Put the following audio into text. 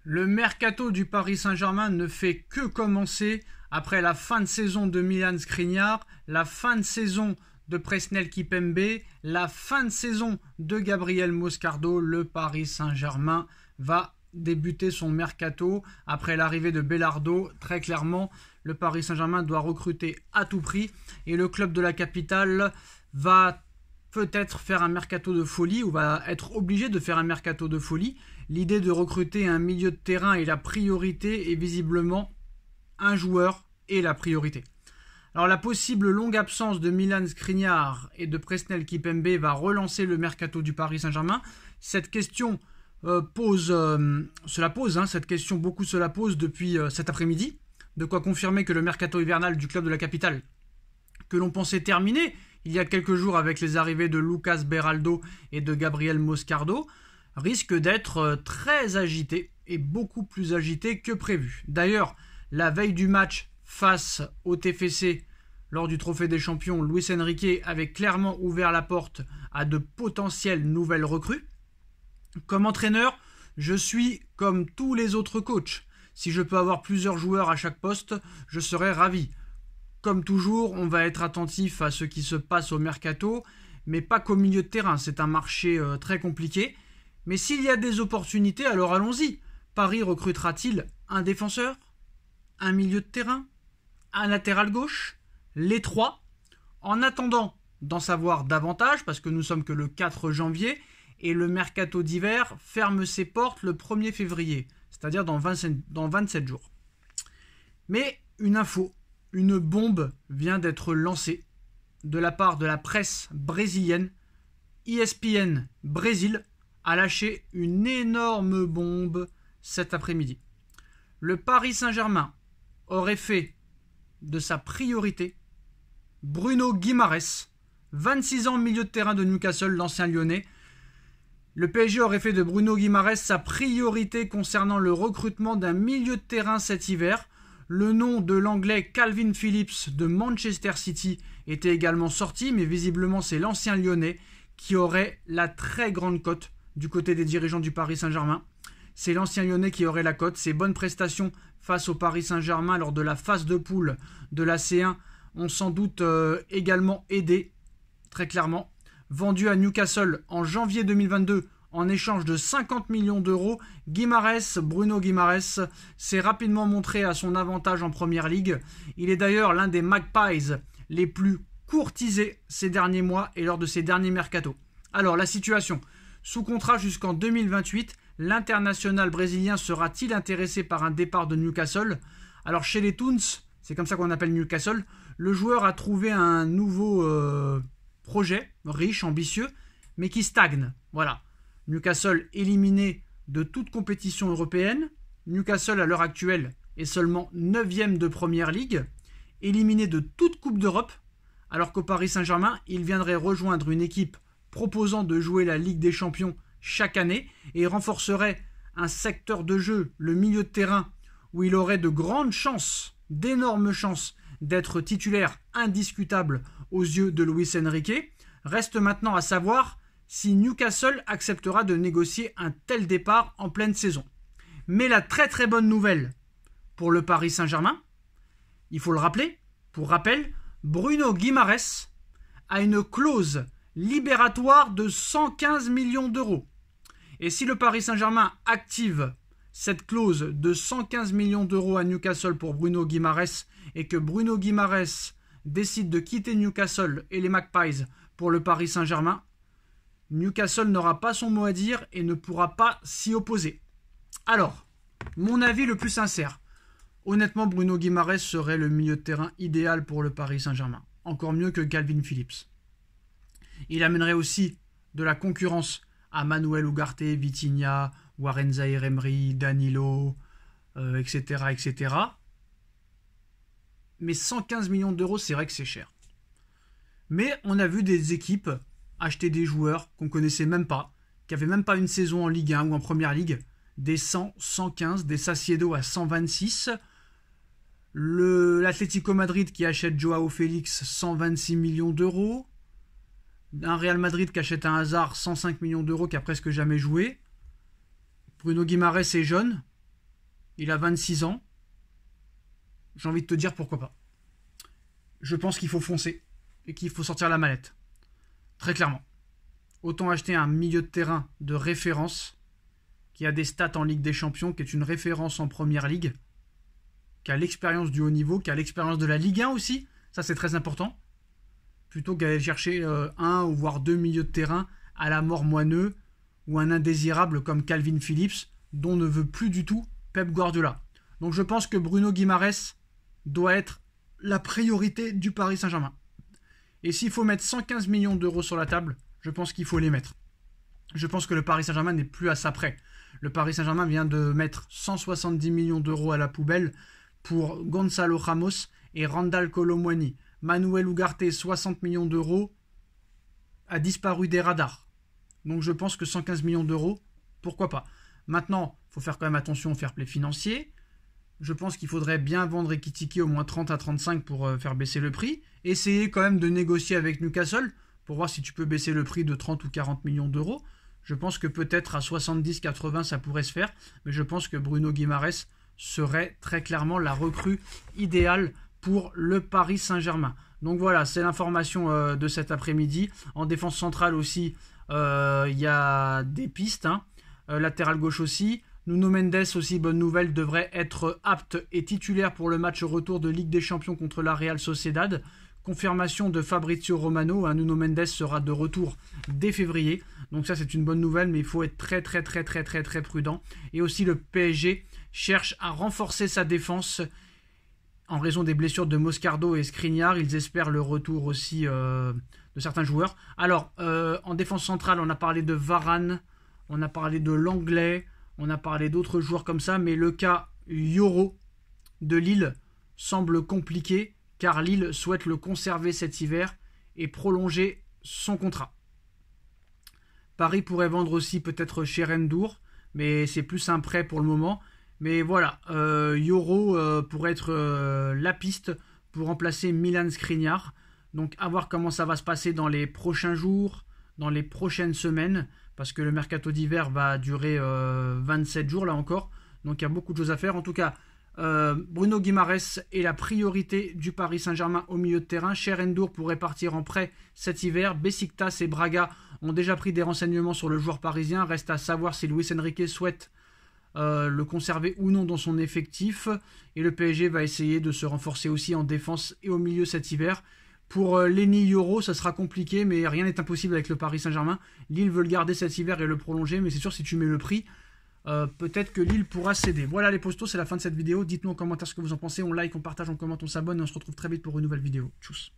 Le mercato du Paris Saint-Germain ne fait que commencer après la fin de saison de Milan Skriniar, la fin de saison de Presnel Kimpembe, la fin de saison de Gabriel Moscardo. Le Paris Saint-Germain va débuter son mercato après l'arrivée de Belardo. Très clairement, le Paris Saint-Germain doit recruter à tout prix et le club de la capitale va peut-être faire un mercato de folie ou va être obligé de faire un mercato de folie. L'idée de recruter un milieu de terrain est la priorité et visiblement un joueur est la priorité. Alors la possible longue absence de Milan Skriniar et de Presnel Kimpembe va relancer le mercato du Paris Saint-Germain. Cette question cette question beaucoup se la posent depuis cet après-midi. De quoi confirmer que le mercato hivernal du club de la capitale, que l'on pensait terminé il y a quelques jours avec les arrivées de Lucas Beraldo et de Gabriel Moscardo, risque d'être très agité et beaucoup plus agité que prévu. D'ailleurs, la veille du match face au TFC lors du Trophée des Champions, Luis Enrique avait clairement ouvert la porte à de potentielles nouvelles recrues. Comme entraîneur, je suis comme tous les autres coachs. Si je peux avoir plusieurs joueurs à chaque poste, je serai ravi. Comme toujours, on va être attentif à ce qui se passe au mercato, mais pas qu'au milieu de terrain. C'est un marché très compliqué. Mais s'il y a des opportunités, alors allons-y. Paris recrutera-t-il un défenseur, un milieu de terrain, un latéral gauche, les trois? En attendant d'en savoir davantage, parce que nous sommes que le 4 janvier, et le mercato d'hiver ferme ses portes le 1er février, c'est-à-dire dans 27 jours. Mais une info, une bombe vient d'être lancée de la part de la presse brésilienne. ESPN Brésil a lâché une énorme bombe cet après-midi. Le Paris Saint-Germain aurait fait de sa priorité Bruno Guimaraes, 26 ans, milieu de terrain de Newcastle, l'ancien lyonnais. Le PSG aurait fait de Bruno Guimaraes sa priorité concernant le recrutement d'un milieu de terrain cet hiver. Le nom de l'anglais Calvin Phillips de Manchester City était également sorti, mais visiblement c'est l'ancien lyonnais qui aurait la très grande cote du côté des dirigeants du Paris Saint-Germain. C'est l'ancien lyonnais qui aurait la cote. Ses bonnes prestations face au Paris Saint-Germain lors de la phase de poule de la C1 ont sans doute également aidé, très clairement. Vendu à Newcastle en janvier 2022 en échange de 50 millions d'euros, Bruno Guimaraes s'est rapidement montré à son avantage en Première Ligue. Il est d'ailleurs l'un des Magpies les plus courtisés ces derniers mois et lors de ces derniers mercatos. Alors la situation, sous contrat jusqu'en 2028, l'international brésilien sera-t-il intéressé par un départ de Newcastle? Alors chez les Toons, c'est comme ça qu'on appelle Newcastle, le joueur a trouvé un nouveau projet riche, ambitieux, mais qui stagne. Voilà. Newcastle éliminé de toute compétition européenne. Newcastle à l'heure actuelle est seulement 9e de Première Ligue, éliminé de toute Coupe d'Europe, alors qu'au Paris Saint-Germain, il viendrait rejoindre une équipe proposant de jouer la Ligue des Champions chaque année et renforcerait un secteur de jeu, le milieu de terrain, où il aurait de grandes chances, d'énormes chances d'être titulaire indiscutable aux yeux de Luis Enrique. Reste maintenant à savoir si Newcastle acceptera de négocier un tel départ en pleine saison. Mais la très très bonne nouvelle pour le Paris Saint-Germain, il faut le rappeler, pour rappel, Bruno Guimaraes a une clause libératoire de 115 millions d'euros. Et si le Paris Saint-Germain active cette clause de 115 millions d'euros à Newcastle pour Bruno Guimaraes et que Bruno Guimaraes décide de quitter Newcastle et les Magpies pour le Paris Saint-Germain, Newcastle n'aura pas son mot à dire et ne pourra pas s'y opposer. Alors, mon avis le plus sincère, honnêtement, Bruno Guimaraes serait le milieu de terrain idéal pour le Paris Saint-Germain. Encore mieux que Calvin Phillips. Il amènerait aussi de la concurrence à Manuel Ugarte, Vitinha, Warren Zaïre-Emery, Danilo, etc., etc. Mais 115 millions d'euros, c'est vrai que c'est cher. Mais on a vu des équipes acheter des joueurs qu'on ne connaissait même pas, qui n'avaient même pas une saison en Ligue 1 ou en Première Ligue, des 100, 115, des Sassuolo à 126, l'Atlético Madrid qui achète Joao Félix 126 millions d'euros, un Real Madrid qui achète un Hazard 105 millions d'euros qui a presque jamais joué. Bruno Guimaraes est jeune, il a 26 ans. J'ai envie de te dire pourquoi pas. Je pense qu'il faut foncer et qu'il faut sortir la mallette. Très clairement. Autant acheter un milieu de terrain de référence qui a des stats en Ligue des Champions, qui est une référence en Première Ligue, qui a l'expérience du haut niveau, qui a l'expérience de la Ligue 1 aussi. Ça, c'est très important. Plutôt qu'aller chercher un ou voire deux milieux de terrain à la mort moineux ou un indésirable comme Calvin Phillips, dont ne veut plus du tout Pep Guardiola. Donc je pense que Bruno Guimaraes doit être la priorité du Paris Saint-Germain. Et s'il faut mettre 115 millions d'euros sur la table, je pense qu'il faut les mettre. Je pense que le Paris Saint-Germain n'est plus à ça près. Le Paris Saint-Germain vient de mettre 170 millions d'euros à la poubelle pour Gonzalo Ramos et Randal Kolo Muani. Manuel Ugarte, 60 millions d'euros, a disparu des radars. Donc je pense que 115 millions d'euros, pourquoi pas. Maintenant, il faut faire quand même attention au fair play financier. Je pense qu'il faudrait bien vendre Ekitike au moins 30 à 35 pour faire baisser le prix. Essayer quand même de négocier avec Newcastle pour voir si tu peux baisser le prix de 30 ou 40 millions d'euros. Je pense que peut-être à 70-80 ça pourrait se faire. Mais je pense que Bruno Guimaraes serait très clairement la recrue idéale pour le Paris Saint-Germain. Donc voilà, c'est l'information de cet après-midi. En défense centrale aussi, il y a des pistes. Latéral gauche aussi. Nuno Mendes aussi, bonne nouvelle, devrait être apte et titulaire pour le match retour de Ligue des Champions contre la Real Sociedad. Confirmation de Fabrizio Romano, Nuno Mendes sera de retour dès février. Donc ça c'est une bonne nouvelle, mais il faut être très prudent. Et aussi le PSG cherche à renforcer sa défense en raison des blessures de Moscardo et Skriniar. Ils espèrent le retour aussi de certains joueurs. Alors, en défense centrale, on a parlé de Varane, on a parlé de Langlais, on a parlé d'autres joueurs comme ça, mais le cas Yoro de Lille semble compliqué car Lille souhaite le conserver cet hiver et prolonger son contrat. Paris pourrait vendre aussi peut-être Cherendour, mais c'est plus un prêt pour le moment. Mais voilà, Yoro pourrait être la piste pour remplacer Milan Skriniar. Donc à voir comment ça va se passer dans les prochains jours, dans les prochaines semaines, parce que le mercato d'hiver va durer 27 jours là encore. Donc il y a beaucoup de choses à faire. En tout cas, Bruno Guimaraes est la priorité du Paris Saint-Germain au milieu de terrain. Cherendour pourrait partir en prêt cet hiver. Besiktas et Braga ont déjà pris des renseignements sur le joueur parisien. Reste à savoir si Luis Enrique souhaite le conserver ou non dans son effectif. Et le PSG va essayer de se renforcer aussi en défense et au milieu cet hiver. Pour Lenny Yoro, ça sera compliqué, mais rien n'est impossible avec le Paris Saint-Germain. Lille veut le garder cet hiver et le prolonger, mais c'est sûr si tu mets le prix, peut-être que Lille pourra céder. Voilà les postos, c'est la fin de cette vidéo. Dites-nous en commentaire ce que vous en pensez. On like, on partage, on commente, on s'abonne et on se retrouve très vite pour une nouvelle vidéo. Tchuss.